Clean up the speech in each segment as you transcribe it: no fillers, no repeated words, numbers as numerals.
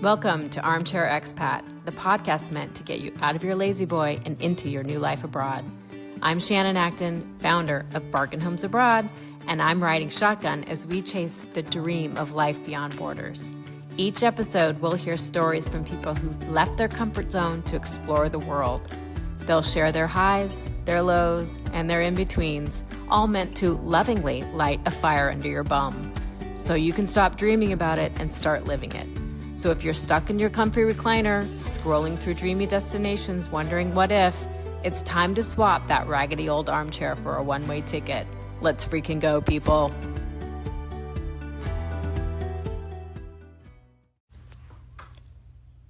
Welcome to Armchair Expat, the podcast meant to get you out of your lazy boy and into your new life abroad. I'm Shannon Acton, founder of Bargain Homes Abroad, and I'm riding shotgun as we chase the dream of life beyond borders. Each episode, we'll hear stories from people who've left their comfort zone to explore the world. They'll share their highs, their lows, and their in-betweens, all meant to lovingly light a fire under your bum, so you can stop dreaming about it and start living it. So if you're stuck in your comfy recliner, scrolling through dreamy destinations, wondering what if, it's time to swap that raggedy old armchair for a one-way ticket. Let's freaking go, people.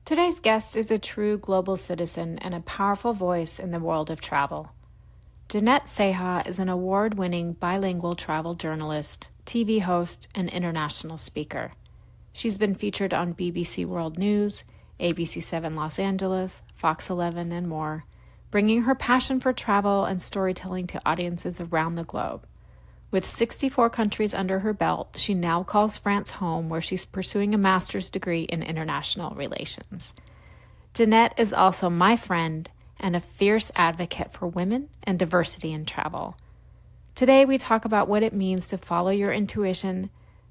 Today's guest is a true global citizen and a powerful voice in the world of travel. Jeannette Ceja is an award-winning bilingual travel journalist, TV host, and international speaker. She's been featured on BBC World News, ABC7 Los Angeles, Fox 11, and more, bringing her passion for travel and storytelling to audiences around the globe. With 64 countries under her belt, she now calls France home, where she's pursuing a master's degree in international relations. Jeannette is also my friend and a fierce advocate for women and diversity in travel. Today, we talk about what it means to follow your intuition,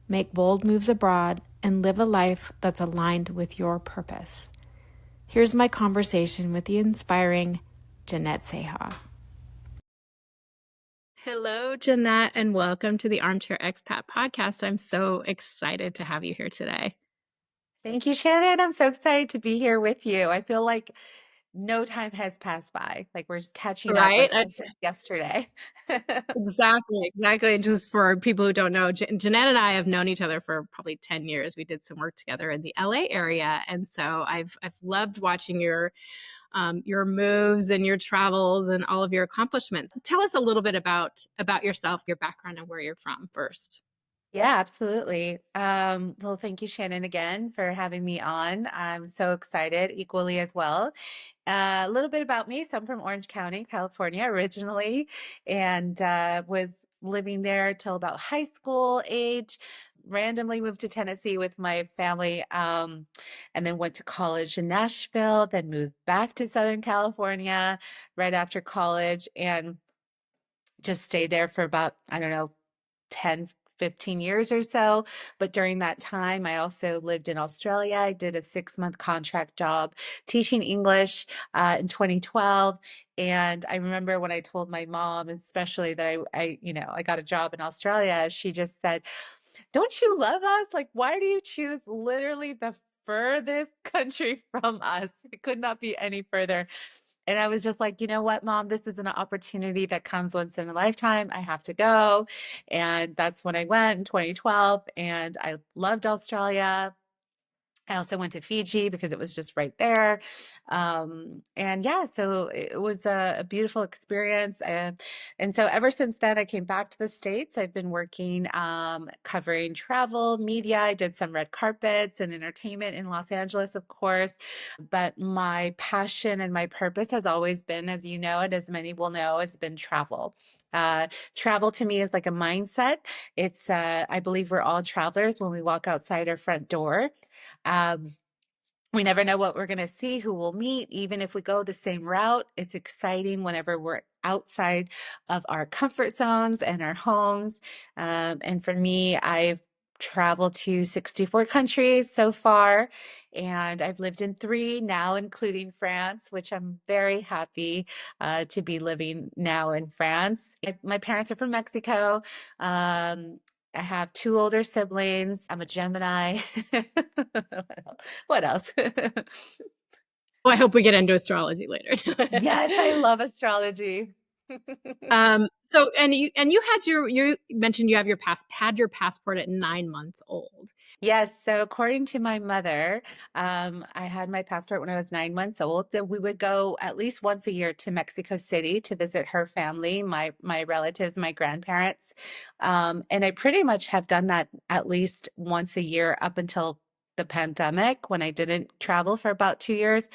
make bold moves abroad, and live a life that's aligned with your purpose. Here's my conversation with the inspiring Jeannette Ceja. Hello, Jeannette, and welcome to the Armchair Expat podcast. I'm so excited to have you here today. Thank you, Shannon. I'm so excited to be here with you. I feel like no time has passed by. Like we're just catching up like Right? it was just yesterday. Exactly. And just for people who don't know, Jeannette and I have known each other for probably 10 years. We did some work together in the LA area. And so I've loved watching your moves and your travels and all of your accomplishments. Tell us a little bit about yourself, your background, and where you're from first. Yeah, absolutely. Well, thank you, Shannon, again for having me on. I'm so excited, equally as well. A little bit about me. So I'm from Orange County, California, originally, and was living there till about high school age. Randomly moved to Tennessee with my family, and then went to college in Nashville. Then moved back to Southern California right after college, and just stayed there for about, I don't know, 10, 15 years or so. But during that time, I also lived in Australia. I did a 6-month contract job teaching English in 2012. And I remember when I told my mom, especially that I got a job in Australia, she just said, "Don't you love us? Like, why do you choose literally the furthest country from us? It could not be any further." And I was just like, you know what, Mom, this is an opportunity that comes once in a lifetime. I have to go. And that's when I went in 2012. And I loved Australia. I also went to Fiji because it was just right there. And yeah, so it was a beautiful experience. And so ever since then, I came back to the States. I've been working covering travel, media. I did some red carpets and entertainment in Los Angeles, of course. But my passion and my purpose has always been, as you know, and as many will know, has been travel. Travel to me is like a mindset. It's, I believe we're all travelers when we walk outside our front door. Um, we never know what we're going to see, who we'll meet, even if we go the same route. It's exciting whenever we're outside of our comfort zones and our homes. And for me, I've traveled to 64 countries so far, and I've lived in 3 now, including France, which I'm very happy to be living now in France. My parents are from Mexico. I have 2 older siblings. I'm a Gemini. What else? Well, I hope we get into astrology later. Yes, I love astrology. So you mentioned you have had your passport at 9 months old. Yes, so according to my mother, I had my passport when I was 9 months old. So we would go at least once a year to Mexico City to visit her family, my relatives, my grandparents. And I pretty much have done that at least once a year up until the pandemic when I didn't travel for about 2 years.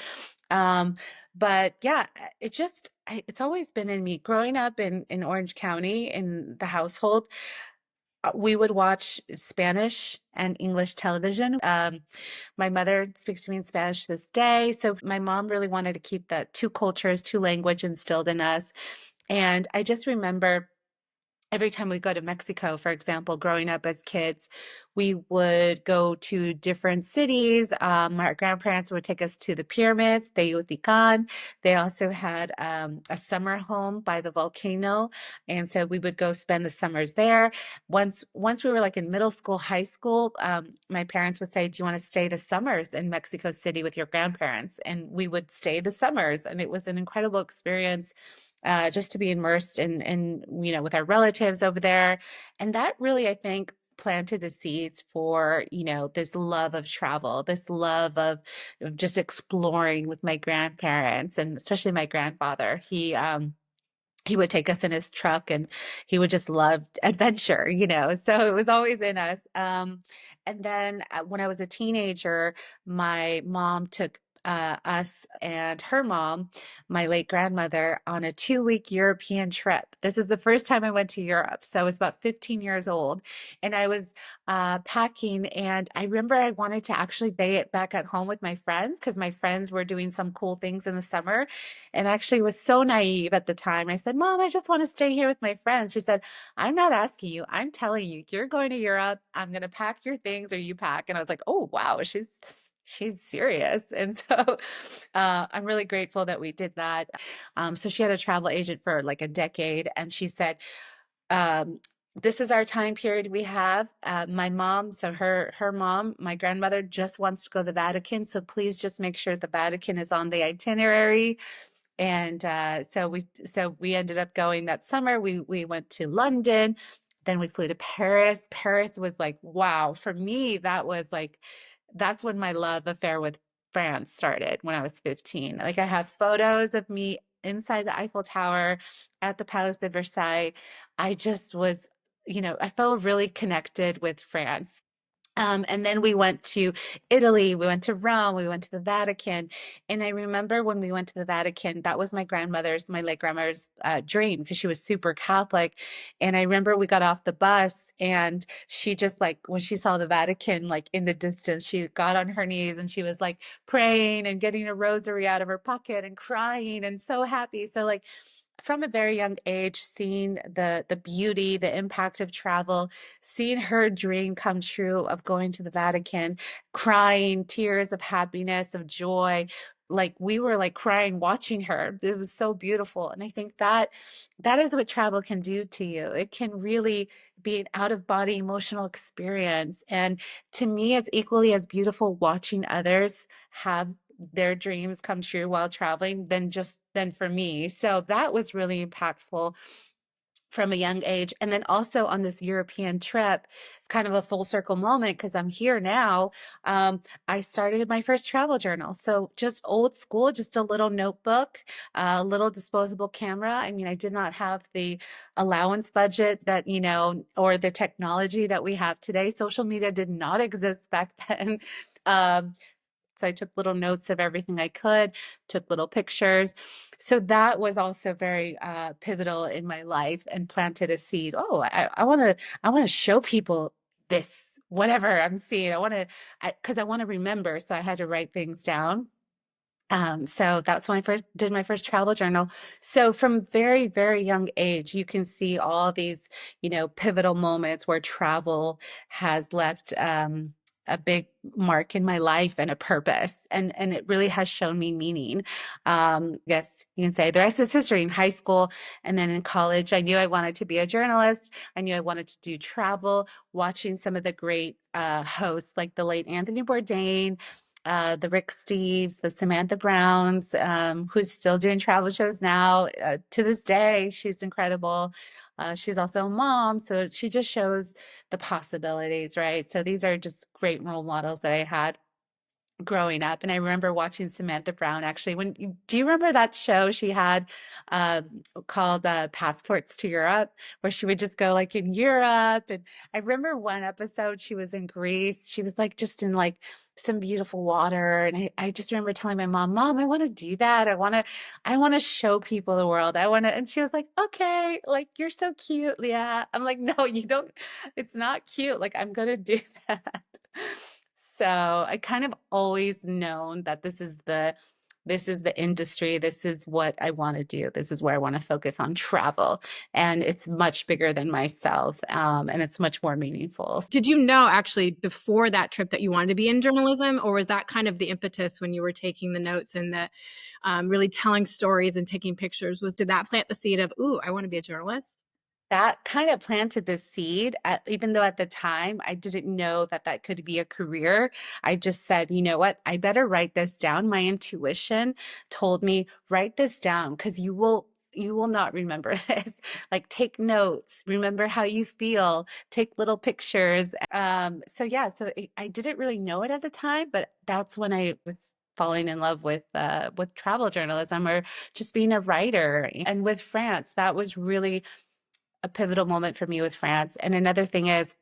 Um, but yeah, it's always been in me. Growing up in Orange County in the household, we would watch Spanish and English television. My mother speaks to me in Spanish to this day. So my mom really wanted to keep the two cultures, two language instilled in us. And I just remember every time we go to Mexico, for example, growing up as kids, we would go to different cities. Our grandparents would take us to the pyramids, Teotihuacan. They also had a summer home by the volcano, and so we would go spend the summers there. Once we were like in middle school, high school, my parents would say, "Do you want to stay the summers in Mexico City with your grandparents?" And we would stay the summers, and it was an incredible experience just to be immersed in, with our relatives over there. And that really, I think, planted the seeds for, this love of travel, this love of just exploring with my grandparents and especially my grandfather. He would take us in his truck and he would just love adventure. So it was always in us. And then when I was a teenager, my mom took us and her mom, my late grandmother, on a 2-week European trip. This is the first time I went to Europe. So I was about 15 years old and I was packing. And I remember I wanted to actually be back at home with my friends because my friends were doing some cool things in the summer and actually was so naive at the time. I said, "Mom, I just want to stay here with my friends." She said, "I'm not asking you. I'm telling you, you're going to Europe. I'm going to pack your things or you pack." And I was like, "Oh, wow, she's serious." And so I'm really grateful that we did that. So she had a travel agent for like a decade, and she said, um, this is our time period we have. My mom, so her mom, my grandmother just wants to go to the Vatican. So please just make sure the Vatican is on the itinerary. And so we ended up going that summer. We went to London, then we flew to Paris. Paris was like, wow, for me, that's when my love affair with France started when I was 15. Like I have photos of me inside the Eiffel Tower at the Palace de Versailles. I just was, I felt really connected with France. And then we went to Italy, we went to Rome, we went to the Vatican. And I remember when we went to the Vatican, that was my late grandmother's dream because she was super Catholic. And I remember we got off the bus and she just like, when she saw the Vatican, like in the distance, she got on her knees and she was like praying and getting a rosary out of her pocket and crying and so happy. So like, from a very young age, seeing the beauty, the impact of travel, seeing her dream come true of going to the Vatican, crying tears of happiness, of joy. Like we were like crying watching her. It was so beautiful. And I think that is what travel can do to you. It can really be an out of body emotional experience. And to me, it's equally as beautiful watching others have their dreams come true while traveling than for me. So that was really impactful from a young age. And then also on this European trip, it's kind of a full circle moment because I'm here now. I started my first travel journal. So just old school, just a little notebook, a little disposable camera. I mean, I did not have the allowance budget that, or the technology that we have today. Social media did not exist back then. Um, so I took little notes of everything I could, took little pictures. So that was also very pivotal in my life and planted a seed. Oh, I want to show people this, whatever I'm seeing. Because I want to remember. So I had to write things down. So that's when I first did my first travel journal. So from very, very young age, you can see all these, pivotal moments where travel has left a big mark in my life and a purpose. And it really has shown me meaning. Yes, you can say the rest is history. In high school and then in college, I knew I wanted to be a journalist. I knew I wanted to do travel, watching some of the great hosts like the late Anthony Bourdain, the Rick Steves, the Samantha Browns, who's still doing travel shows now. To this day, she's incredible. She's also a mom, so she just shows the possibilities, right? So these are just great role models that I had growing up. And I remember watching Samantha Brown actually. Do you remember that show she had called Passports to Europe, where she would just go like in Europe? And I remember one episode she was in Greece. She was like just in like some beautiful water. And I just remember telling my mom, Mom, I want to do that. I want to show people the world. I want to, and she was like, okay, like you're so cute, Leah. I'm like, no, you don't, it's not cute. Like I'm going to do that. So I kind of always known that this is the industry. This is what I want to do. This is where I want to focus on travel. And it's much bigger than myself. And it's much more meaningful. Did you know actually before that trip that you wanted to be in journalism, or was that kind of the impetus when you were taking the notes and the really telling stories and taking pictures? Did that plant the seed of, ooh, I want to be a journalist? That kind of planted the seed, even though at the time I didn't know that that could be a career. I just said, you know what? I better write this down. My intuition told me, write this down because you will not remember this. Like take notes, remember how you feel, take little pictures. So yeah, I didn't really know it at the time, but that's when I was falling in love with travel journalism or just being a writer. And with France, that was really a pivotal moment for me with France. And another thing is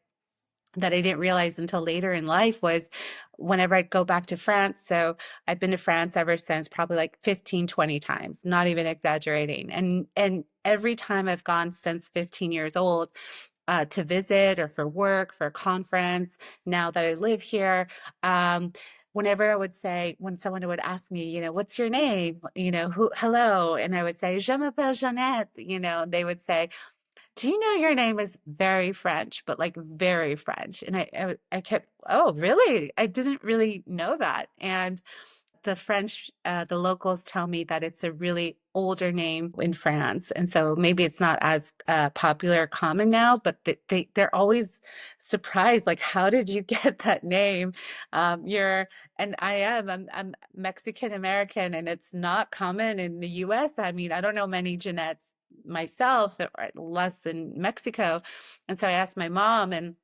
that I didn't realize until later in life was whenever I go back to France. So I've been to France ever since, probably like 15, 20 times, not even exaggerating. And every time I've gone since 15 years old, to visit or for work, for a conference, now that I live here, whenever I would say, when someone would ask me, you know, what's your name? You know, hello. And I would say, Je m'appelle Jeannette, you know, they would say, do you know your name is very French, but like very French? And I kept, oh, really? I didn't really know that. And the French, the locals tell me that it's a really older name in France. And so maybe it's not as popular or common now, but they're always surprised, like, how did you get that name? And I'm Mexican American, and it's not common in the US. I mean, I don't know many Jeanettes myself, or less in Mexico. And so I asked my mom, and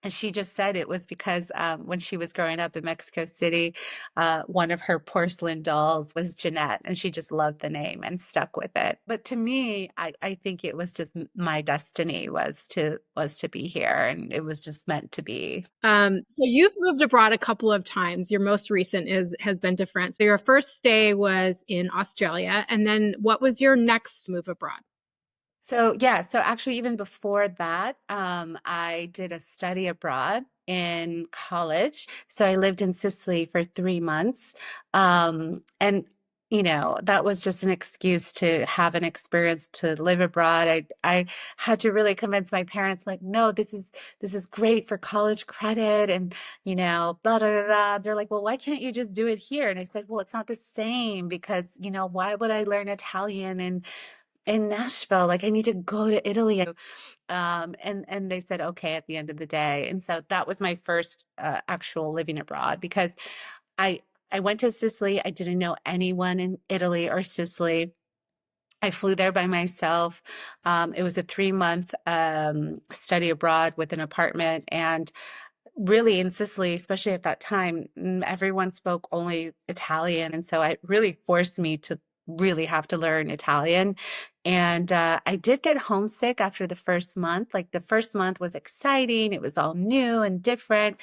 she just said it was because when she was growing up in Mexico City, one of her porcelain dolls was Jeanette, and she just loved the name and stuck with it. But to me, I think it was just my destiny was to be here, and it was just meant to be. So you've moved abroad a couple of times. Your most recent has been to France. So your first stay was in Australia, and then what was your next move abroad? So yeah, so actually even before that, I did a study abroad in college. So I lived in Sicily for 3 months. And you know, that was just an excuse to have an experience to live abroad. I had to really convince my parents, like, no, this is great for college credit and you know, blah blah blah. Blah. They're like, well, why can't you just do it here? And I said, well, it's not the same because, you know, why would I learn Italian and in Nashville, like I need to go to Italy. And they said, okay, at the end of the day. And so that was my first actual living abroad because I I went to Sicily. I didn't know anyone in Italy or Sicily. I flew there by myself. It was a 3 month study abroad with an apartment. And really in Sicily, especially at that time, everyone spoke only Italian. And so it really forced me to really have to learn Italian. And I did get homesick after the first month. Like the first month was exciting, it was all new and different.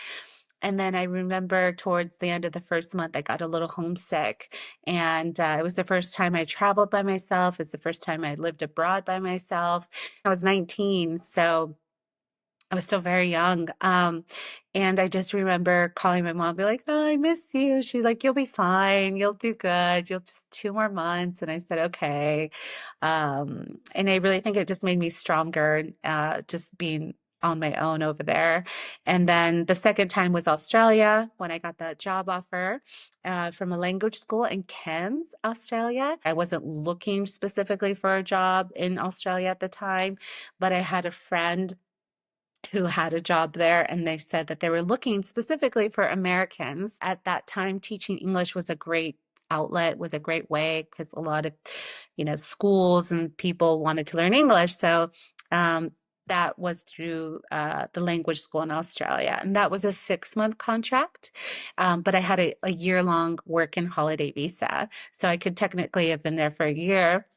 And then I remember towards the end of the first month, I got a little homesick. And it was the first time I traveled by myself. It was the first time I lived abroad by myself. I was 19. So I was still very young. And I just remember calling my mom, be like, oh, I miss you. She's like, you'll be fine. You'll do good. You'll just 2 more months. And I said, okay. And I really think it just made me stronger, just being on my own over there. And then the second time was Australia when I got the job offer from a language school in Cairns, Australia. I wasn't looking specifically for a job in Australia at the time, but I had a friend who had a job there, and they said that they were looking specifically for Americans. At that time, teaching English was a great outlet, was a great way because a lot of, you know, schools and people wanted to learn English. So um, that was through the language school in Australia. And that was a 6 month contract. But I had a year-long work and holiday visa. So I could technically have been there for a year.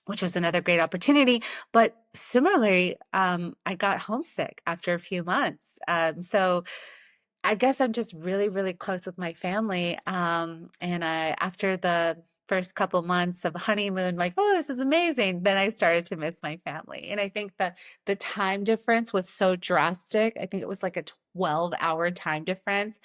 Which was another great opportunity. But similarly, I got homesick after a few months. So I guess I'm just really, really close with my family. And after the first couple months of honeymoon, like, oh, this is amazing. Then I started to miss my family. And I think that the time difference was so drastic. I think it was like a 12-hour time difference.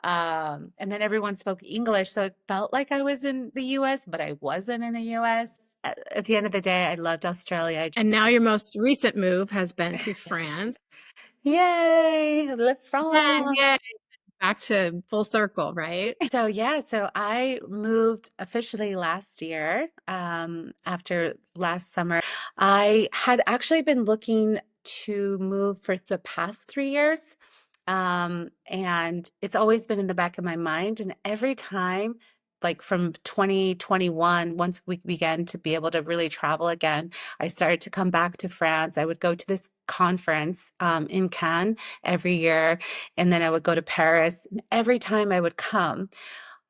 And then everyone spoke English. So it felt like I was in the US, but I wasn't in the US. At the end of the day, I loved Australia. And now your most recent move has been to France. Yay, Le Again, France. yay. Back to full circle, right? So yeah, so I moved officially last year, after last summer. I had actually been looking to move for the past 3 years. And it's always been in the back of my mind. And every time, like from 2021, once we began to be able to really travel again, I started to come back to France. I would go to this conference in Cannes every year, and then I would go to Paris. And every time I would come,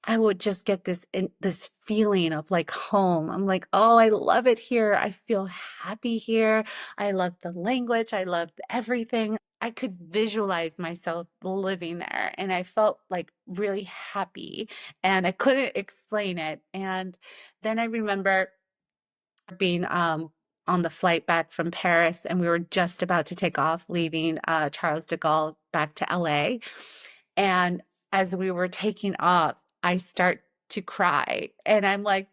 I would just get this feeling of like home. I'm like, oh, I love it here. I feel happy here. I love the language. I love everything. I could visualize myself living there, and I felt like really happy, and I couldn't explain it. And then I remember being on the flight back from Paris, and we were just about to take off, leaving Charles de Gaulle back to LA. And as we were taking off, I start to cry, and I'm like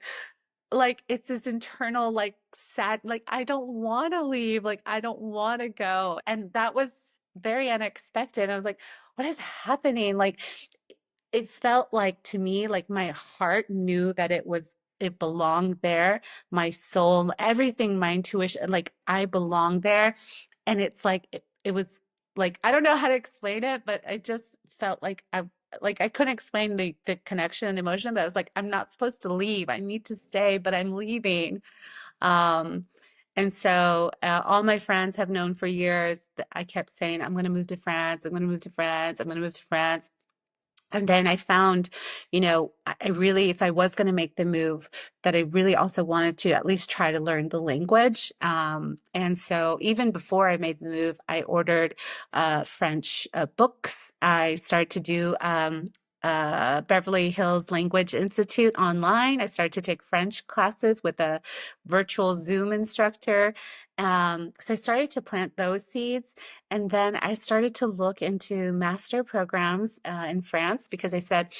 it's this internal like sad, like I don't want to leave, like I don't want to go. And that was very unexpected. I was like, what is happening? Like it felt like to me like my heart knew that it belonged there, my soul, everything, my intuition, like I belonged there. And it's like it was like I don't know how to explain it, but I just felt like I couldn't explain the connection and the emotion, but I was like, I'm not supposed to leave. I need to stay, but I'm leaving. Um, and so all my friends have known for years that I kept saying, I'm going to move to France. I'm going to move to France. I'm going to move to France. And then I found, I really, if I was going to make the move, that I really also wanted to at least try to learn the language. And so even before I made the move, I ordered French books. I started to do Beverly Hills Language Institute online. I started to take French classes with a virtual Zoom instructor. So I started to plant those seeds. And then I started to look into master programs in France because I said,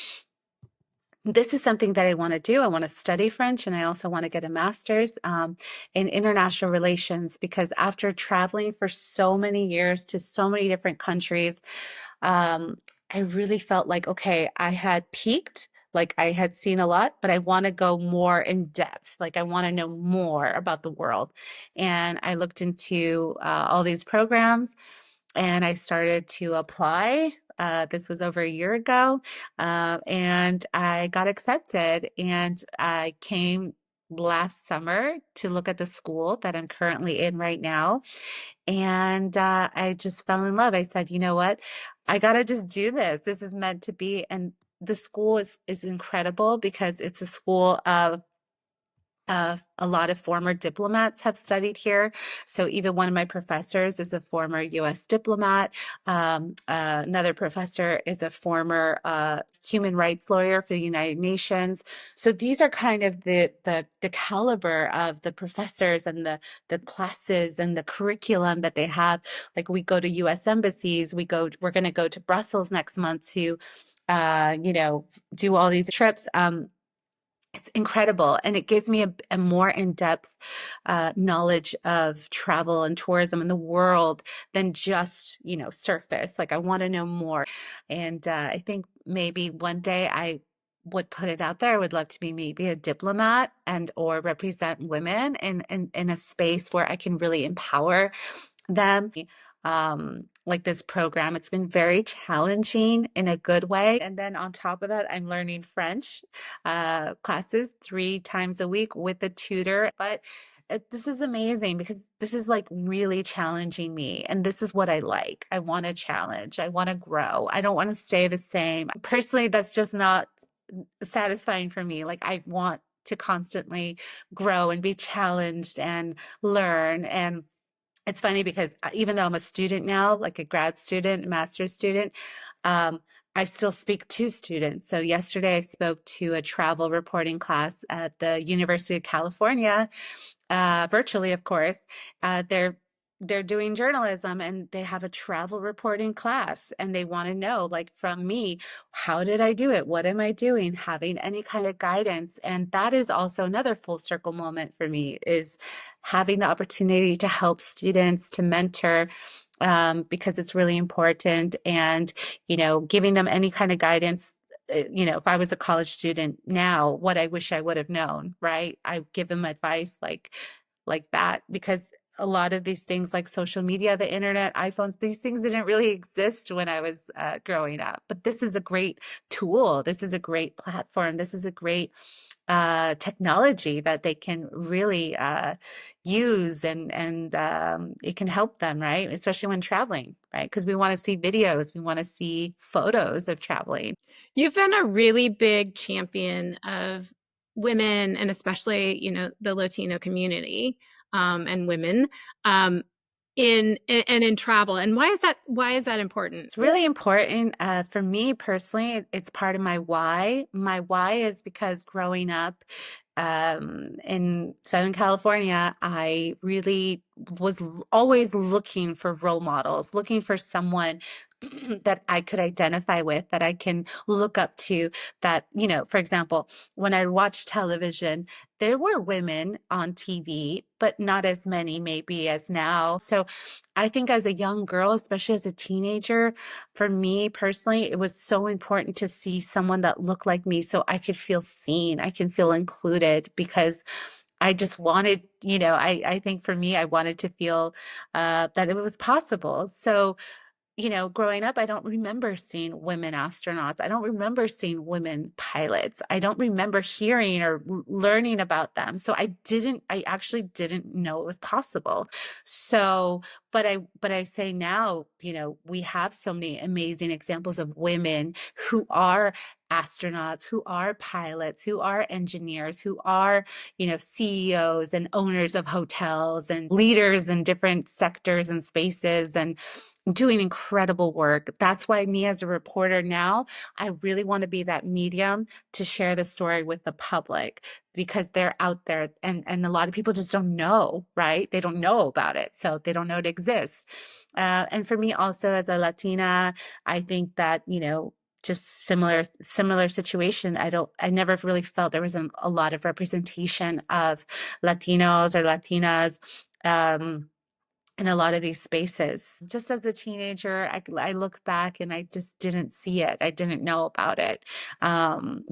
this is something that I want to do. I want to study French, and I also want to get a master's in international relations, because after traveling for so many years to so many different countries, um, I really felt like, okay, I had peaked. Like I had seen a lot, but I want to go more in depth. Like I want to know more about the world. And I looked into all these programs, and I started to apply. This was over a year ago, and I got accepted. And I came last summer to look at the school that I'm currently in right now. And I just fell in love. I said, you know what? I got to just do this. This is meant to be. And the school is incredible because it's a school of a lot of former diplomats have studied here. So even one of my professors is a former US diplomat. Another professor is a former human rights lawyer for the United Nations. So these are kind of the caliber of the professors and the classes and the curriculum that they have. Like we go to US embassies, we're going to go to Brussels next month to do all these trips. It's incredible, and it gives me a more in-depth knowledge of travel and tourism in the world than just, surface. Like I want to know more. And I think maybe one day I would put it out there. I would love to be maybe a diplomat and or represent women in a space where I can really empower them. Like this program, it's been very challenging in a good way. And then on top of that, I'm learning French classes 3 times a week with a tutor. But this is amazing because this is like really challenging me. And this is what I like. I want to challenge. I want to grow. I don't want to stay the same. Personally, that's just not satisfying for me. Like I want to constantly grow and be challenged and learn. And it's funny because even though I'm a student now, like a grad student, master's student, I still speak to students. So yesterday I spoke to a travel reporting class at the University of California, virtually, of course. They're doing journalism and they have a travel reporting class and they want to know, like from me, how did I do it? What am I doing? Having any kind of guidance. And that is also another full circle moment for me is having the opportunity to help students, to mentor, because it's really important. And, giving them any kind of guidance. If I was a college student now, what I wish I would have known, right? I give them advice like that because a lot of these things like social media, the internet, iPhones, these things didn't really exist when I was growing up. But this is a great tool. This is a great platform. This is a great technology that they can really use and it can help them, right? Especially when traveling, right? Because we want to see videos, we want to see photos of traveling. You've been a really big champion of women and especially, the Latino community, and women, in travel. And why is that important? It's really important for me personally. It's part of my why. My why is because growing up in Southern California, I really was always looking for role models, looking for someone that I could identify with, that I can look up to, that, for example, when I watched television, there were women on TV, but not as many maybe as now. So I think as a young girl, especially as a teenager, for me personally, it was so important to see someone that looked like me so I could feel seen, I can feel included because I just wanted, I think for me, I wanted to feel that it was possible. So growing up, I don't remember seeing women astronauts. I don't remember seeing women pilots. I don't remember hearing or learning about them. So I actually didn't know it was possible. So, but I say now, we have so many amazing examples of women who are astronauts, who are pilots, who are engineers, who are, CEOs and owners of hotels and leaders in different sectors and spaces. And doing incredible work. That's why me as a reporter now, I really want to be that medium to share the story with the public because they're out there and a lot of people just don't know, right? They don't know about it. So they don't know it exists. And for me also as a Latina, I think that, just similar situation. I never really felt there was a lot of representation of Latinos or Latinas. In a lot of these spaces. Just as a teenager, I look back and I just didn't see it. I didn't know about it.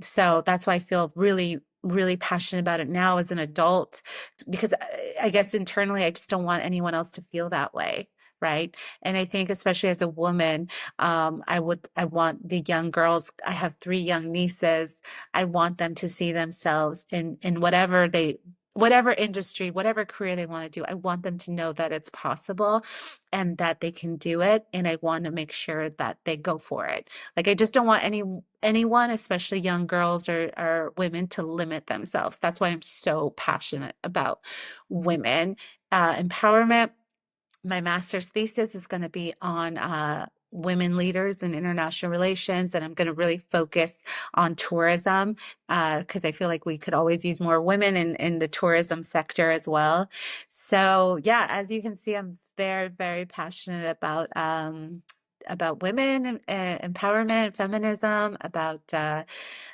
So that's why I feel really, really passionate about it now as an adult, because I guess internally, I just don't want anyone else to feel that way. Right. And I think especially as a woman, I want the young girls, I have 3 young nieces. I want them to see themselves in whatever industry, whatever career they want to do. I want them to know that it's possible and that they can do it. And I want to make sure that they go for it. Like, I just don't want anyone, especially young girls or women, to limit themselves. That's why I'm so passionate about women empowerment. My master's thesis is going to be on women leaders in international relations, and I'm going to really focus on tourism because I feel like we could always use more women in the tourism sector as well. So yeah, as you can see, I'm very, very passionate about women empowerment, feminism, about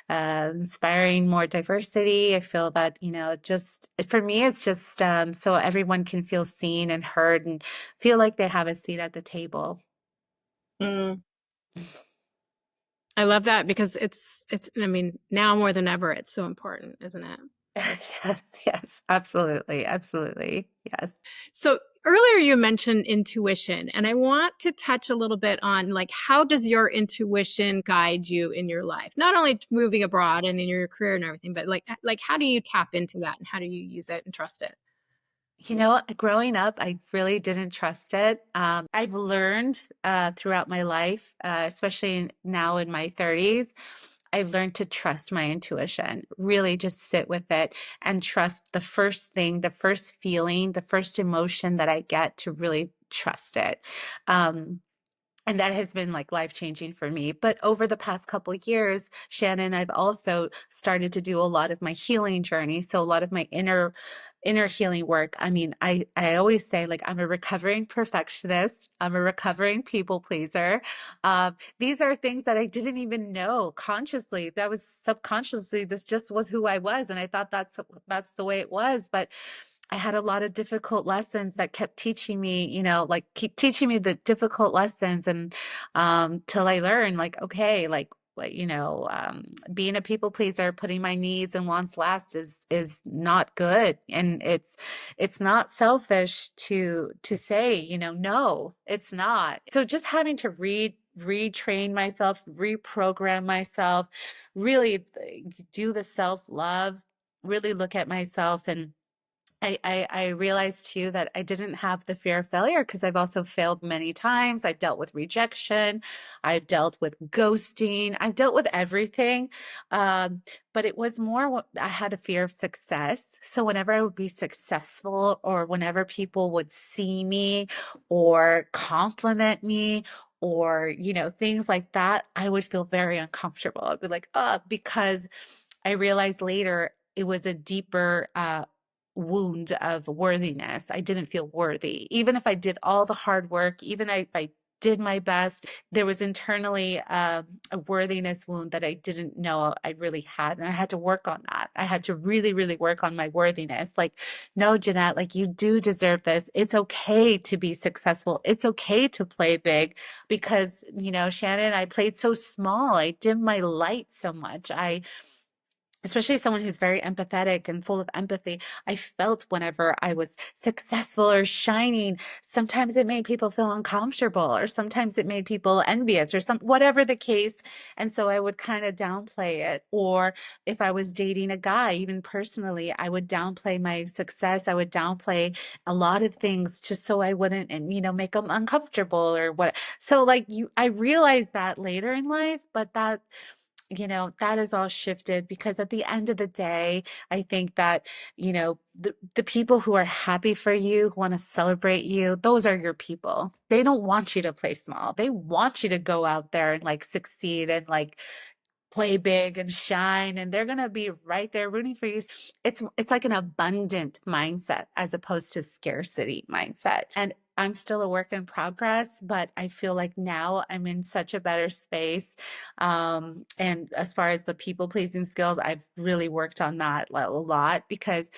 inspiring more diversity. I feel that, just for me, it's just so everyone can feel seen and heard and feel like they have a seat at the table. Mm, I love that because I mean, now more than ever, it's so important, isn't it? Yes, yes, absolutely, absolutely, yes. So earlier you mentioned intuition, and I want to touch a little bit on like how does your intuition guide you in your life? Not only moving abroad and in your career and everything, but like how do you tap into that and how do you use it and trust it? Growing up, I really didn't trust it. I've learned throughout my life, especially now in my 30s, I've learned to trust my intuition, really just sit with it and trust the first thing, the first feeling, the first emotion that I get to really trust it. Um, And that has been like life changing for me. But over the past couple of years, Shannon, I've also started to do a lot of my healing journey. So a lot of my inner healing work. I mean, I always say, like, I'm a recovering perfectionist. I'm a recovering people pleaser. These are things that I didn't even know consciously. That was subconsciously. This just was who I was, and I thought that's the way it was. But I had a lot of difficult lessons that kept teaching me, like keep teaching me the difficult lessons, and till I learned, like, okay, being a people pleaser, putting my needs and wants last is not good, and it's not selfish to say, no, it's not. So just having to retrain myself, reprogram myself, really do the self love, really look at myself. And I realized too that I didn't have the fear of failure because I've also failed many times. I've dealt with rejection. I've dealt with ghosting. I've dealt with everything. Um, but it was more, I had a fear of success. So whenever I would be successful, or whenever people would see me or compliment me, or, things like that, I would feel very uncomfortable. I'd be like, oh, because I realized later it was a deeper wound of worthiness. I didn't feel worthy. Even if I did all the hard work, even if I did my best, there was internally a worthiness wound that I didn't know I really had. And I had to work on that. I had to really, really work on my worthiness. Like, no, Jeannette, like, you do deserve this. It's okay to be successful. It's okay to play big because, Shannon, I played so small. I dimmed my light so much. Especially someone who's very empathetic and full of empathy, I felt whenever I was successful or shining, sometimes it made people feel uncomfortable, or sometimes it made people envious, or whatever the case. And so I would kind of downplay it. Or if I was dating a guy, even personally, I would downplay my success. I would downplay a lot of things just so I wouldn't, and make them uncomfortable or what. So like I realized that later in life, but that is all shifted, because at the end of the day, I think that, the people who are happy for you, who want to celebrate you, those are your people. They don't want you to play small. They want you to go out there and like succeed and like play big and shine, and they're going to be right there rooting for you. It's like an abundant mindset as opposed to scarcity mindset. And I'm still a work in progress, but I feel like now I'm in such a better space. And as far as the people pleasing skills, I've really worked on that a lot, because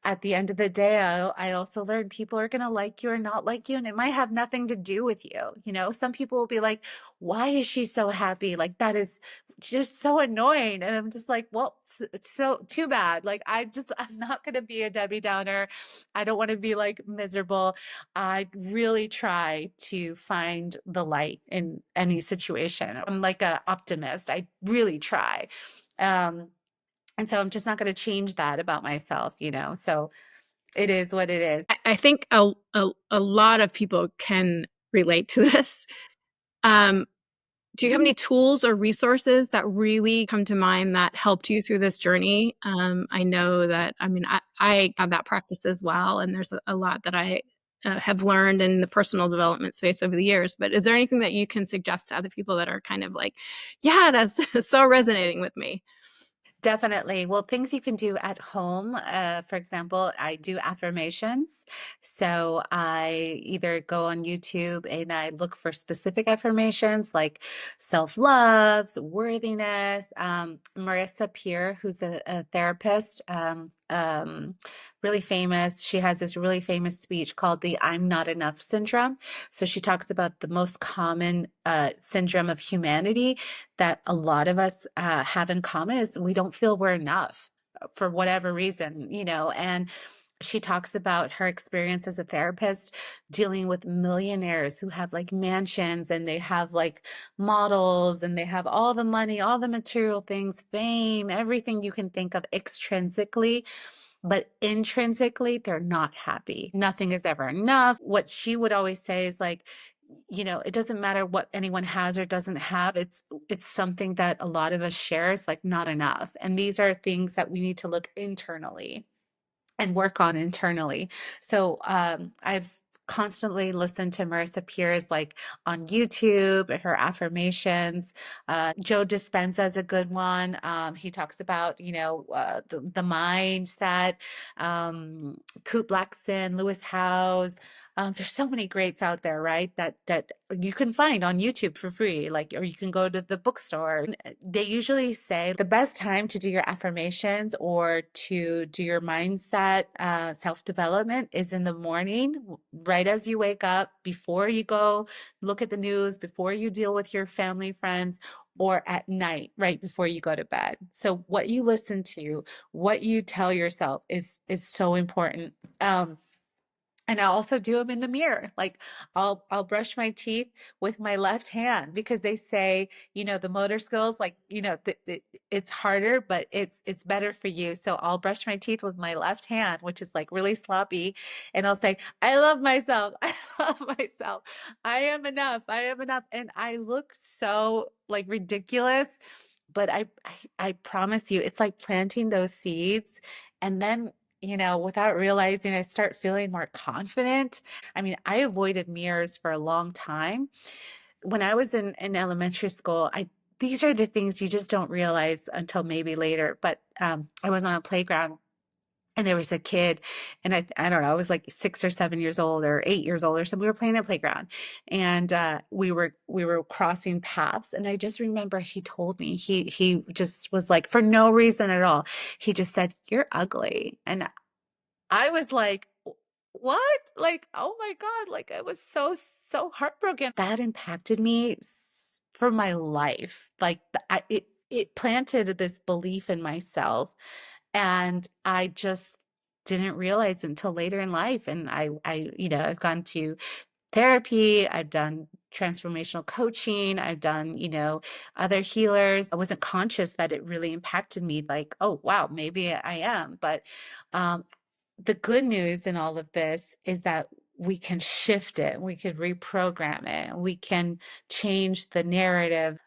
at the end of the day, I also learned people are going to like you or not like you, and it might have nothing to do with you. Some people will be like, why is she so happy? Like, that is just so annoying. And I'm just like, well, it's so too bad. Like, I'm not going to be a Debbie Downer. I don't want to be like miserable. I really try to find the light in any situation. I'm like an optimist. I really try. Um, and so I'm just not going to change that about myself. So it is what it is. I think a lot of people can relate to this. Do you have any tools or resources that really come to mind that helped you through this journey? I know that, I have that practice as well, and there's a lot that I have learned in the personal development space over the years. But is there anything that you can suggest to other people that are kind of like, yeah, that's so resonating with me? Definitely. Well, things you can do at home. For example, I do affirmations. So I either go on YouTube and I look for specific affirmations like self-love, worthiness. Marissa Peer, who's a therapist, really famous. She has this really famous speech called the I'm Not Enough syndrome. So she talks about the most common syndrome of humanity that a lot of us have in common is we don't feel we're enough for whatever reason. And she talks about her experience as a therapist dealing with millionaires who have like mansions, and they have like models, and they have all the money, all the material things, fame, everything you can think of extrinsically, but intrinsically, they're not happy. Nothing is ever enough. What she would always say is like, it doesn't matter what anyone has or doesn't have. It's something that a lot of us share is like not enough. And these are things that we need to look internally and work on internally. So I've constantly listen to Marissa Peer's like on YouTube, her affirmations. Joe Dispenza is a good one. He talks about, the mindset. Coop Blackson, Lewis Howes. There's so many greats out there, right? That you can find on YouTube for free, like, or you can go to the bookstore. They usually say the best time to do your affirmations or to do your mindset self-development is in the morning, right as you wake up, before you go look at the news, before you deal with your family, friends, or at night, right before you go to bed. So what you listen to, what you tell yourself is so important. And I also do them in the mirror. Like I'll brush my teeth with my left hand because they say, the motor skills, like, it's harder, but it's better for you. So I'll brush my teeth with my left hand, which is like really sloppy, and I'll say, I love myself. I love myself. I am enough. I am enough. And I look so like ridiculous, but I promise you, it's like planting those seeds, and then without realizing, I start feeling more confident. I mean, I avoided mirrors for a long time. When I was in elementary school, these are the things you just don't realize until maybe later. But I was on a playground and there was a kid, and I don't know, I was like 6 or 7 years old or 8 years old or something. We were playing at a playground, and we were crossing paths. And I just remember he told me, he just was like, for no reason at all, he just said, "You're ugly." And I was like, what? Like, oh my God. Like, I was so heartbroken. That impacted me for my life. Like, it planted this belief in myself. And I just didn't realize until later in life. And I've gone to therapy, I've done transformational coaching, I've done, other healers. I wasn't conscious that it really impacted me. Like, oh, wow, maybe I am. But, um, the good news in all of this is that we can shift it, we can reprogram it, we can change the narrative.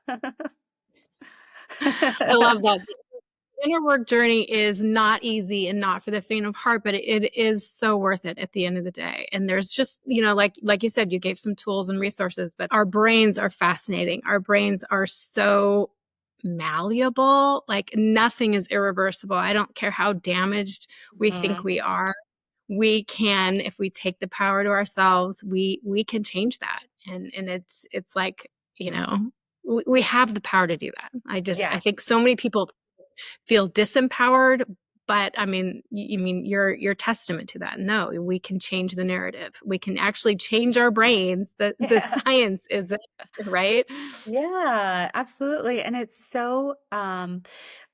I love that. The inner work journey is not easy and not for the faint of heart, but it is so worth it at the end of the day. And there's just, like you said, you gave some tools and resources, but our brains are fascinating. Our brains are so malleable. Like nothing is irreversible. I don't care how damaged we think Mhm. we are. We can, if we take the power to ourselves, we can change that. And it's like, we have the power to do that. I Yeah. think so many people feel disempowered, but I mean, you mean you're testament to that. No, we can change the narrative. We can actually change our brains. The Yeah. science is right. Yeah, absolutely. And it's so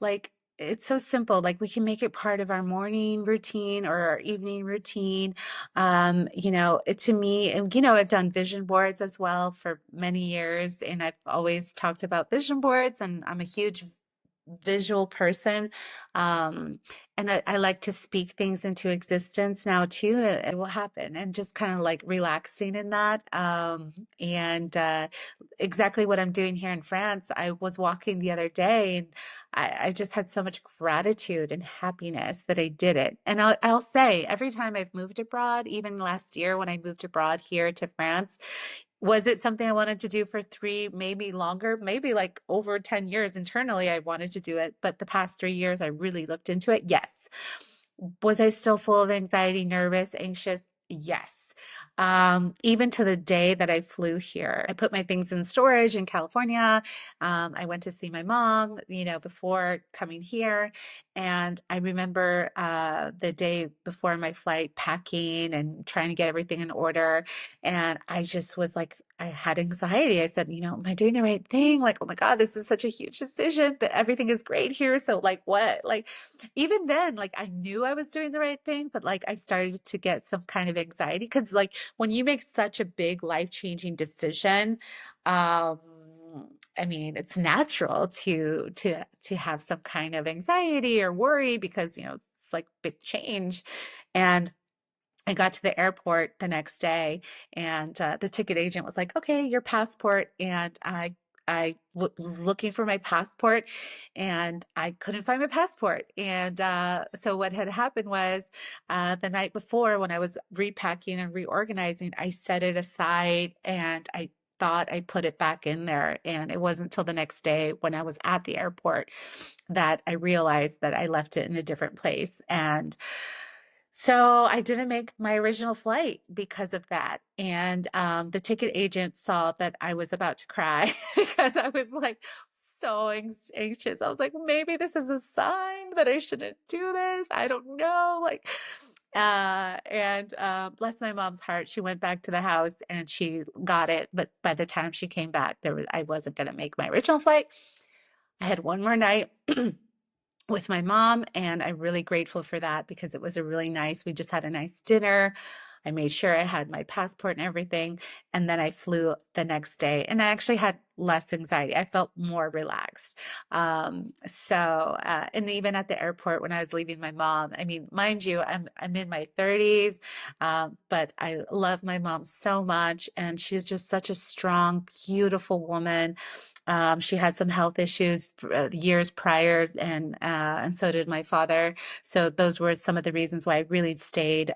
like it's so simple. Like we can make it part of our morning routine or our evening routine. It to me, and I've done vision boards as well for many years, and I've always talked about vision boards, and I'm a huge visual person. Um, and I like to speak things into existence now too. It will happen, and just kind of like relaxing in that. And exactly what I'm doing here in France. I was walking the other day, and I just had so much gratitude and happiness that I did it. And I'll say every time I've moved abroad, even last year when I moved abroad here to France, was it something I wanted to do for 3, maybe longer, maybe like over 10 years internally? I wanted to do it, but the past 3 years I really looked into it. Yes. Was I still full of anxiety, nervous, anxious? Yes. Even to the day that I flew here, I put my things in storage in California. I went to see my mom, before coming here. And I remember the day before my flight, packing and trying to get everything in order. And I just was like, I had anxiety. I said, am I doing the right thing? Like, oh my God, this is such a huge decision, but everything is great here. So, like, what? Like, even then, like, I knew I was doing the right thing, but like, I started to get some kind of anxiety because, like, when you make such a big life-changing decision, um, I mean, it's natural to have some kind of anxiety or worry because, it's like big change. And I got to the airport the next day, and the ticket agent was like, "Okay, your passport." And looking for my passport, and I couldn't find my passport. And so what had happened was the night before, when I was repacking and reorganizing, I set it aside and I thought I put it back in there. And it wasn't until the next day when I was at the airport that I realized that I left it in a different place. And so I didn't make my original flight because of that. And the ticket agent saw that I was about to cry because I was like so anxious. I was like, maybe this is a sign that I shouldn't do this. I don't know. Like, and bless my mom's heart, she went back to the house and she got it. But by the time she came back, I wasn't going to make my original flight. I had one more night with my mom, and I'm really grateful for that because it was a really nice, we just had a nice dinner. I made sure I had my passport and everything, and then I flew the next day, and I actually had less anxiety. I felt more relaxed. And even at the airport when I was leaving my mom, I mean, mind you, I'm in my 30s, but I love my mom so much, and she's just such a strong, beautiful woman. She had some health issues years prior, and so did my father. So those were some of the reasons why I really stayed,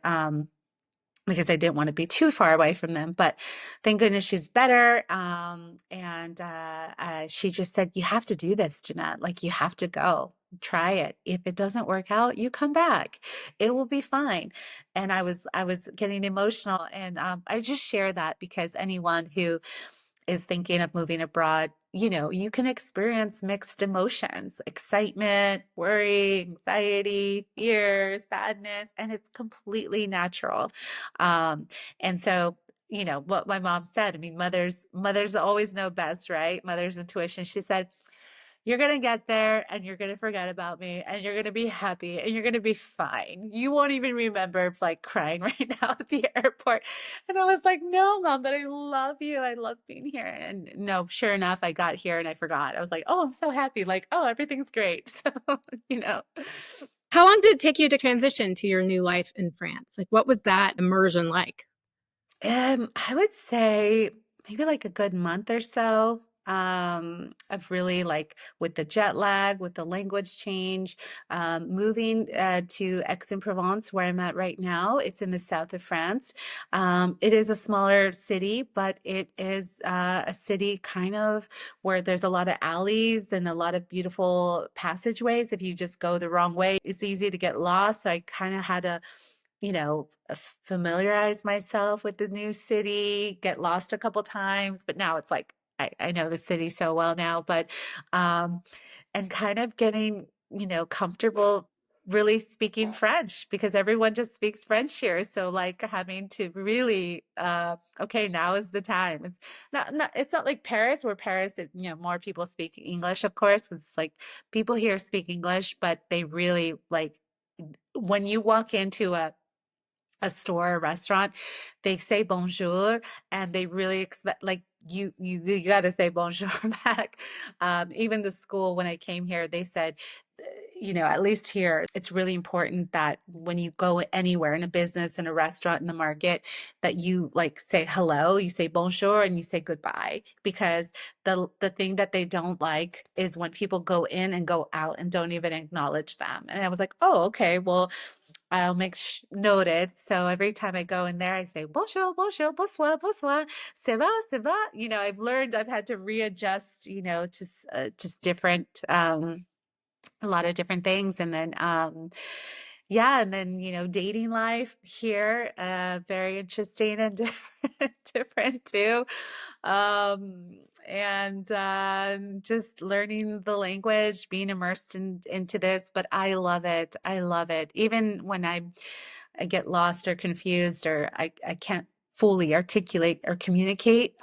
because I didn't want to be too far away from them. But thank goodness she's better. She just said, "You have to do this, Jeannette. Like, you have to go. Try it. If it doesn't work out, you come back. It will be fine." And I was getting emotional, and I just share that because anyone who is thinking of moving abroad, you can experience mixed emotions, excitement, worry, anxiety, fear, sadness, and it's completely natural. Um, and so, what my mom said, I mean, mothers always know best, right? Mother's intuition. She said, "You're going to get there and you're going to forget about me and you're going to be happy and you're going to be fine. You won't even remember like crying right now at the airport." And I was like, "No, mom, but I love you. I love being here." And no, sure enough, I got here and I forgot. I was like, "Oh, I'm so happy." Like, "Oh, everything's great." So, you know. How long did it take you to transition to your new life in France? Like, what was that immersion like? I would say maybe like a good month or so, of really like with the jet lag, with the language change, moving to Aix-en-Provence, where I'm at right now. It's in the south of France. It is a smaller city, but it is a city kind of where there's a lot of alleys and a lot of beautiful passageways. If you just go the wrong way, it's easy to get lost. So I kind of had to familiarize myself with the new city, get lost a couple times, but now it's like I know the city so well now, but um, and kind of getting, comfortable really speaking French because everyone just speaks French here. So like having to really, okay, now is the time. It's not like Paris, where Paris, more people speak English, of course. It's like people here speak English, but they really like when you walk into a store, a restaurant, they say bonjour and they really expect like you got to say bonjour back. Even the school when I came here, they said, at least here, it's really important that when you go anywhere in a business, in a restaurant, in the market, that you like say hello, you say bonjour, and you say goodbye, because the thing that they don't like is when people go in and go out and don't even acknowledge them. And I was like, oh, okay, well, I'll make noted. So every time I go in there, I say bonjour, bonjour, bonsoir, bonsoir, ça va, ça va. I've had to readjust, to just different, a lot of different things. And then, yeah, and then, dating life here, very interesting and different too. And just learning the language, being immersed into this, but I love it. I love it. Even when I get lost or confused or I can't fully articulate or communicate,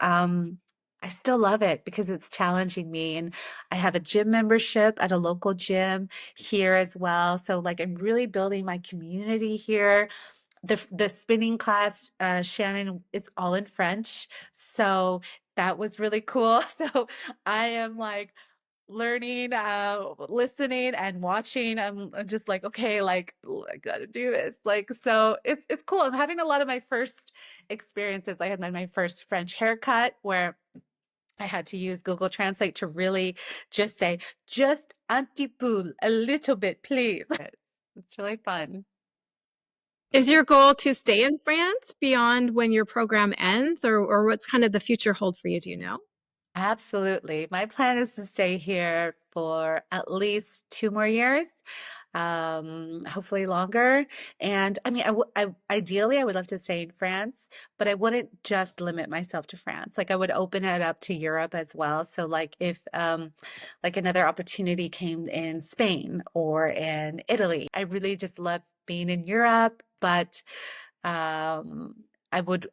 I still love it because it's challenging me. And I have a gym membership at a local gym here as well. So like I'm really building my community here. The spinning class, Shannon, is all in French. So that was really cool. So I am like learning, listening and watching. I'm just like, okay, like I gotta do this. Like, so it's cool. I'm having a lot of my first experiences. I had my first French haircut where I had to use Google Translate to really just say, just un petit peu, a little bit, please. It's really fun. Is your goal to stay in France beyond when your program ends, or what's kind of the future hold for you? Do you know? Absolutely. My plan is to stay here for at least 2 more years, hopefully longer. And I mean, ideally, I would love to stay in France, but I wouldn't just limit myself to France. Like I would open it up to Europe as well. So like if like another opportunity came in Spain or in Italy, I really just love being in Europe, but um, I would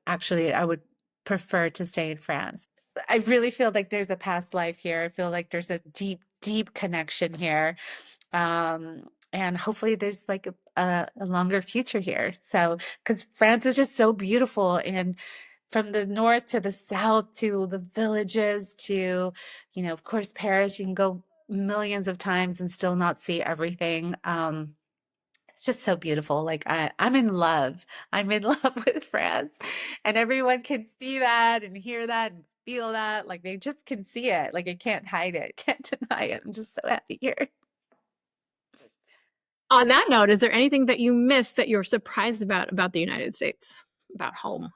prefer to stay in France. I really feel like there's a past life here. I feel like there's a deep, deep connection here. And hopefully there's like a longer future here. So, because France is just so beautiful. And from the north to the south to the villages to, of course, Paris, you can go millions of times and still not see everything. It's just so beautiful. Like I'm in love. I'm in love with France, and everyone can see that and hear that and feel that. Like they just can see it. Like I can't hide it, can't deny it. I'm just so happy here. On that note, is there anything that you missed that you're surprised about the United States, about home?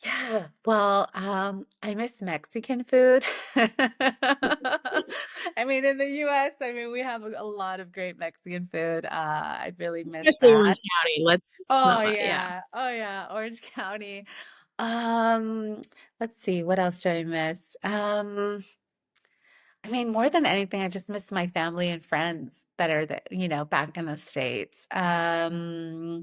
Yeah. Well, I miss Mexican food. I mean, in the US, I mean, we have a lot of great Mexican food. I really miss Especially Orange that. County. Let's Oh not let, yeah. yeah. Oh yeah. Orange County. Um, let's see, what else do I miss? I mean, more than anything, I just miss my family and friends that are back in the States. Because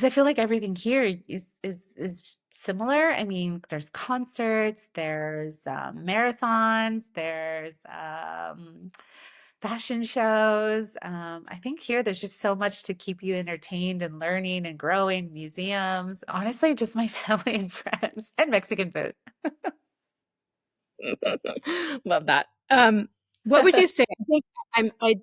I feel like everything here is similar. I mean, there's concerts, there's marathons, there's fashion shows. I think here there's just so much to keep you entertained and learning and growing, museums. Honestly, just my family and friends and Mexican food. Love that. What would you say? I think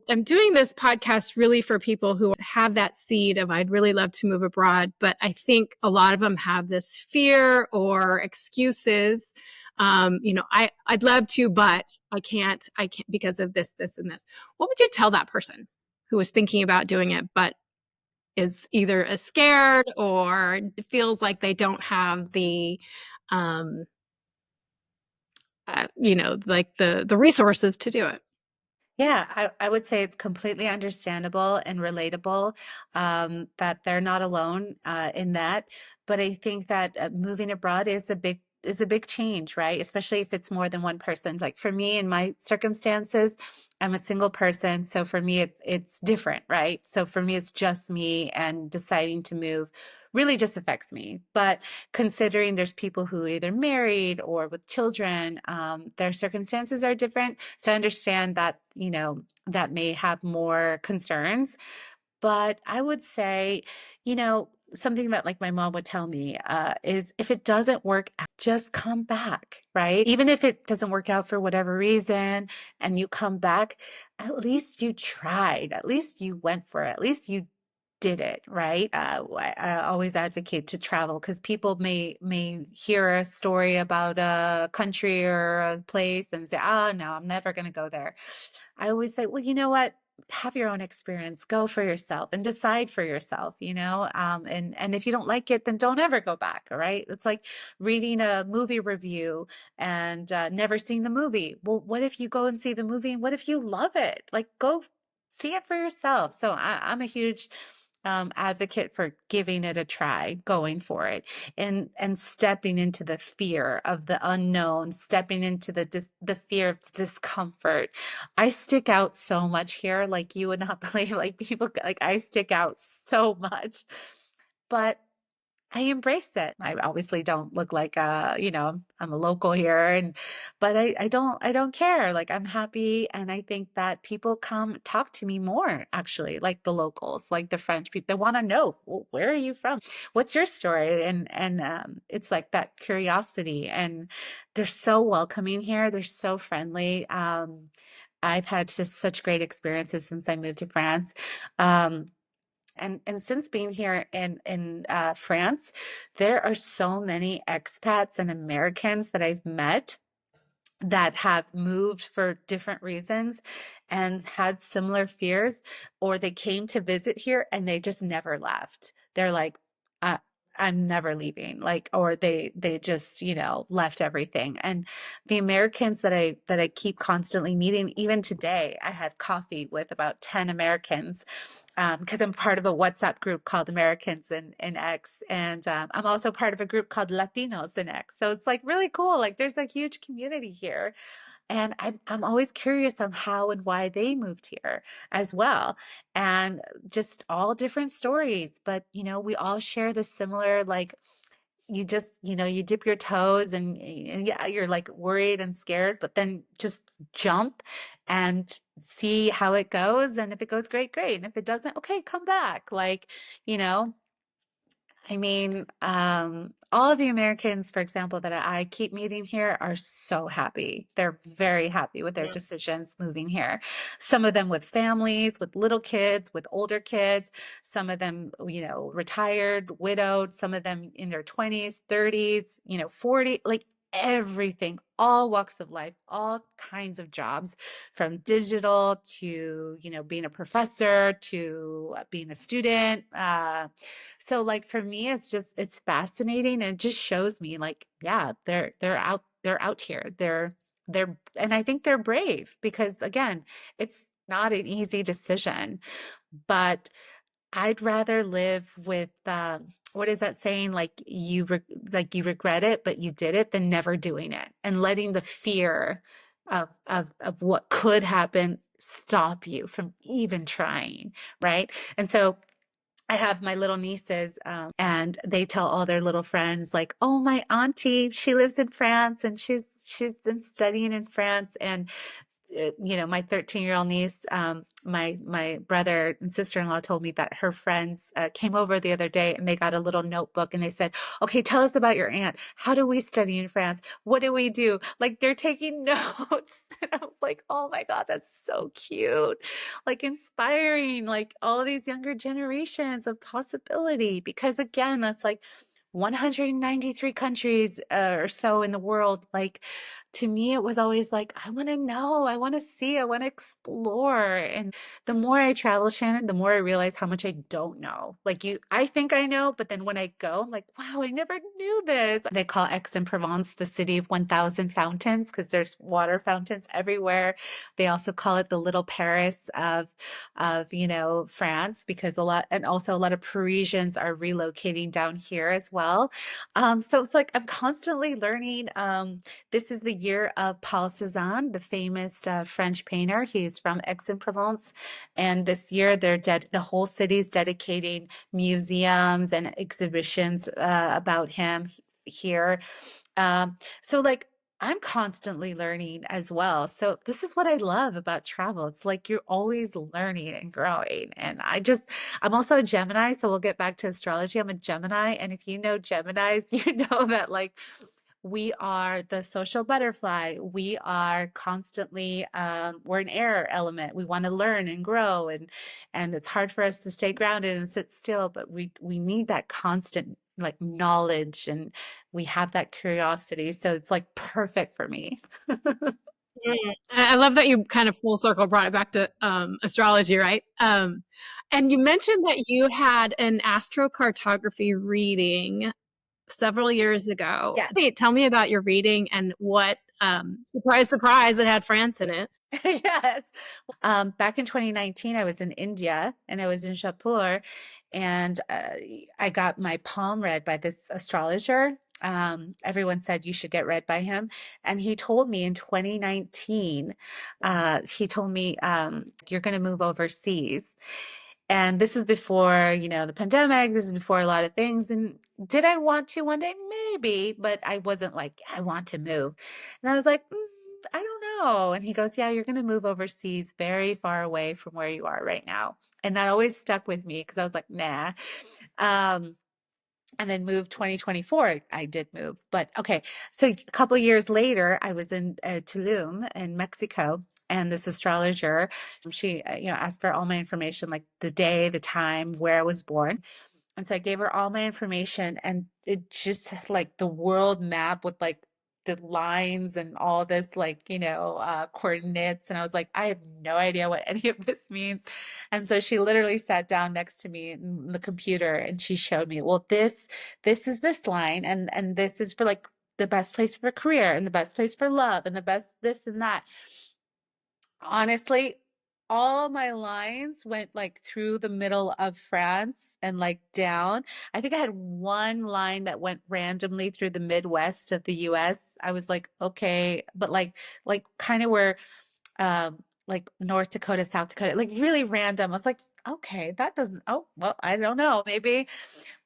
I'm doing this podcast really for people who have that seed of I'd really love to move abroad, but I think a lot of them have this fear or excuses. I'd love to, but I can't because of this, and this. What would you tell that person who is thinking about doing it, but is either scared or feels like they don't have the um, like the resources to do it? Yeah, I would say it's completely understandable and relatable that they're not alone in that. But I think that moving abroad is a big change, right? Especially if it's more than one person. Like for me, in my circumstances, I'm a single person, so for me it's different, right? So for me, it's just me, and deciding to move really just affects me. But considering there's people who are either married or with children, their circumstances are different. So I understand that, that may have more concerns. But I would say, something that like my mom would tell me is if it doesn't work out, just come back, right? Even if it doesn't work out for whatever reason and you come back, at least you tried, at least you went for it, at least you did it, right? I always advocate to travel because people may hear a story about a country or a place and say, "Oh no, I'm never going to go there." I always say, "Well, you know what? Have your own experience. Go for yourself and decide for yourself. And if you don't like it, then don't ever go back. All right? It's like reading a movie review and never seeing the movie. Well, what if you go and see the movie and what if you love it? Like go see it for yourself. So I'm a huge advocate for giving it a try, going for it, and stepping into the fear of the unknown, stepping into the fear of discomfort. I stick out so much here, like you would not believe. Like people, like I stick out so much, but I embrace it. I obviously don't look like I'm a local here but I don't care. Like I'm happy, and I think that people come talk to me more actually, like the locals, like the French people. They want to know, well, where are you from? What's your story? And it's like that curiosity, and they're so welcoming here. They're so friendly. I've had just such great experiences since I moved to France. Um, and since being here in France, there are so many expats and Americans that I've met that have moved for different reasons and had similar fears, or they came to visit here and they just never left. They're like, I, I'm never leaving. Like, or they just, left everything. And the Americans that I keep constantly meeting, even today, I had coffee with about 10 Americans because I'm part of a WhatsApp group called Americans in X, and I'm also part of a group called Latinos in X. So it's like really cool. Like there's a huge community here, and I'm always curious on how and why they moved here as well, and just all different stories. But we all share this similar like you just you dip your toes and yeah, you're like worried and scared, but then just jump and see how it goes, and if it goes great, and if it doesn't, okay, come back. Like, you know I mean, all of the Americans, for example, that I keep meeting here are so happy. They're very happy with their decisions moving here. Some of them with families, with little kids, with older kids. Some of them, retired, widowed. Some of them in their 20s, 30s, 40, like everything, all walks of life, all kinds of jobs, from digital to, being a professor to being a student. So like for me, it's fascinating, and it just shows me like, yeah, they're out here. And I think they're brave because again, it's not an easy decision, but I'd rather live with what is that saying? Like like you regret it, but you did it, than never doing it and letting the fear of what could happen stop you from even trying, right? And so I have my little nieces, and they tell all their little friends, like, "Oh, my auntie, she lives in France, and she's been studying in France." And my 13-year-old niece, my brother and sister-in-law told me that her friends came over the other day and they got a little notebook and they said, "Okay, tell us about your aunt. How do we study in France? What do we do?" Like they're taking notes. And I was like, "Oh my God, that's so cute." Like inspiring, like all these younger generations of possibility. Because again, that's like 193 countries or so in the world. Like to me, it was always like, I want to know, I want to see, I want to explore. And the more I travel, Shannon, the more I realize how much I don't know. Like I think I know, but then when I go, I'm like, wow, I never knew this. They call Aix-en-Provence the city of 1,000 fountains because there's water fountains everywhere. They also call it the little Paris of France, because also a lot of Parisians are relocating down here as well. So it's like I'm constantly learning. This is the year of Paul Cézanne, the famous French painter. He's from Aix-en-Provence, and this year the whole city's dedicating museums and exhibitions about him here. So like I'm constantly learning as well. So this is what I love about travel. It's like you're always learning and growing. And I'm also a Gemini, so we'll get back to astrology. I'm a Gemini, and if you know Geminis, you know that like we are the social butterfly. We are constantly, we're an air element. We want to learn and grow, and it's hard for us to stay grounded and sit still, but we need that constant like knowledge, and we have that curiosity. So it's like perfect for me. I love that you kind of full circle brought it back to astrology, right? And you mentioned that you had an astrocartography reading several years ago. Yeah. Hey, tell me about your reading and what, surprise, surprise, it had France in it. Yes. Back in 2019, I was in India and I was in Jaipur, and I got my palm read by this astrologer. Everyone said you should get read by him. And he told me in 2019, he told me, you're going to move overseas. And this is before, the pandemic. This is before a lot of things. And did I want to one day? Maybe, but I wasn't like, I want to move. And I was like, I don't know. And he goes, yeah, you're going to move overseas very far away from where you are right now. And that always stuck with me because I was like, nah. Um, and then moved 2024. I did move. But okay. So a couple of years later, I was in Tulum in Mexico. And this astrologer, she, asked for all my information, like the day, the time, where I was born. And so I gave her all my information, and it just like the world map with like the lines and all this like, coordinates. And I was like, I have no idea what any of this means. And so she literally sat down next to me in the computer and she showed me, well, this is this line, and this is for like the best place for career and the best place for love and the best this and that. Honestly, all my lines went like through the middle of France and like down. I think I had one line that went randomly through the Midwest of the US. I was like, okay, but like kind of where like North Dakota, South Dakota, like really random. I was like, okay, that doesn't, oh, well, I don't know, maybe.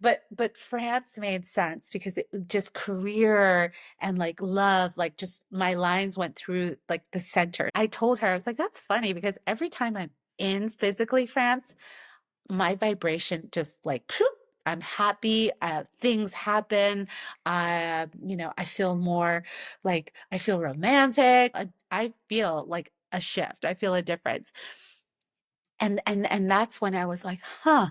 But France made sense because it just career and like love, like just my lines went through like the center. I told her, I was like, that's funny because every time I'm in physically France, my vibration just like phew, I'm happy, things happen. I feel more like I feel romantic. I feel like a shift. I feel a difference. And that's when I was like, huh.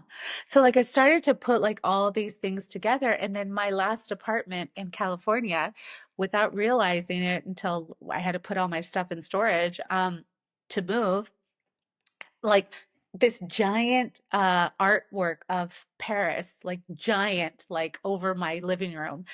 So like I started to put like all these things together. And then my last apartment in California, without realizing it until I had to put all my stuff in storage, to move, like this giant artwork of Paris, like giant, like over my living room.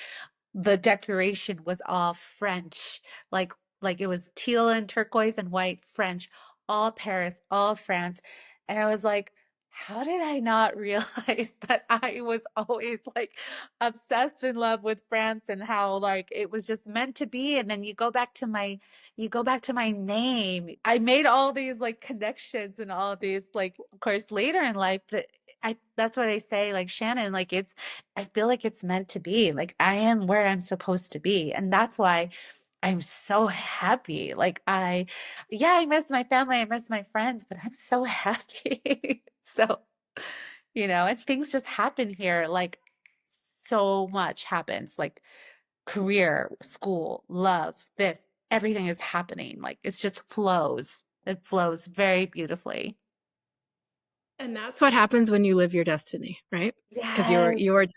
The decoration was all French, like it was teal and turquoise and white, French, all Paris, all France. And I was like, how did I not realize that I was always like obsessed in love with France and how like it was just meant to be? And then you go back to my name. I made all these like connections and all of these like of course later in life, but that's what I say, like Shannon, like I feel like it's meant to be. Like I am where I'm supposed to be. And that's why I'm so happy. Like yeah, I miss my family, I miss my friends, but I'm so happy. So, and things just happen here. Like so much happens, like career, school, love, this, everything is happening. Like it's just flows. It flows very beautifully. And that's what happens when you live your destiny, right? Because Yes. you're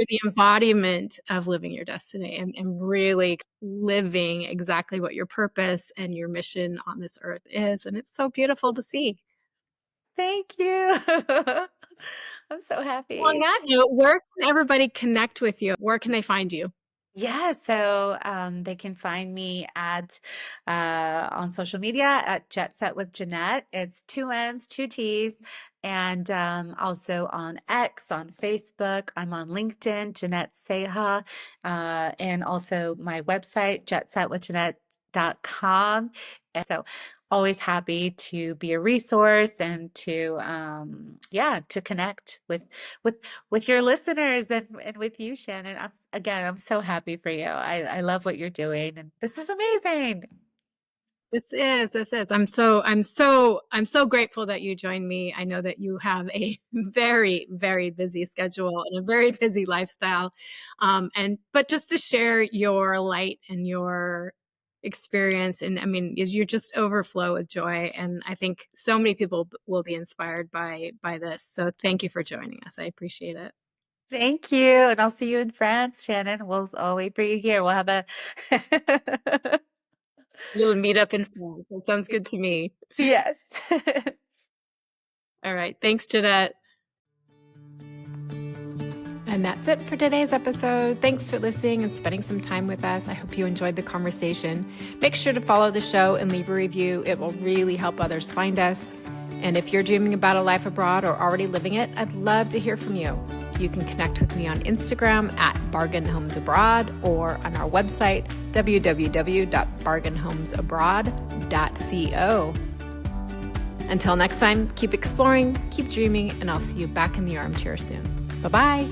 the embodiment of living your destiny and really living exactly what your purpose and your mission on this earth is. And it's so beautiful to see. Thank you. I'm so On happy. that note, where can everybody connect with you? Where can they find you? Yeah, so they can find me at on social media at Jet Set with Jeannette. It's two N's, two T's, and also on X, on Facebook. I'm on LinkedIn, Jeannette Ceja, and also my website, jetsetwithjeannette.com. And so always happy to be a resource and to to connect with with your listeners and with you, Shannon. I'm so happy for you. I love what you're doing, and this is amazing. This is. I'm so grateful that you joined me. I know that you have a very, very busy schedule and a very busy lifestyle. But just to share your light and your experience, and I mean, you just overflow with joy. And I think so many people will be inspired by this. So thank you for joining us. I appreciate it. Thank you, and I'll see you in France, Shannon. I'll wait for you here. We'll have a Little meetup in France. That sounds good to me. yes. All right. Thanks, Jeanette. And that's it for today's episode. Thanks for listening and spending some time with us. I hope you enjoyed the conversation. Make sure to follow the show and leave a review. It will really help others find us. And if you're dreaming about a life abroad or already living it, I'd love to hear from you. You can connect with me on Instagram at bargainhomesabroad or on our website, www.bargainhomesabroad.co. Until next time, keep exploring, keep dreaming, and I'll see you back in the armchair soon. Bye-bye.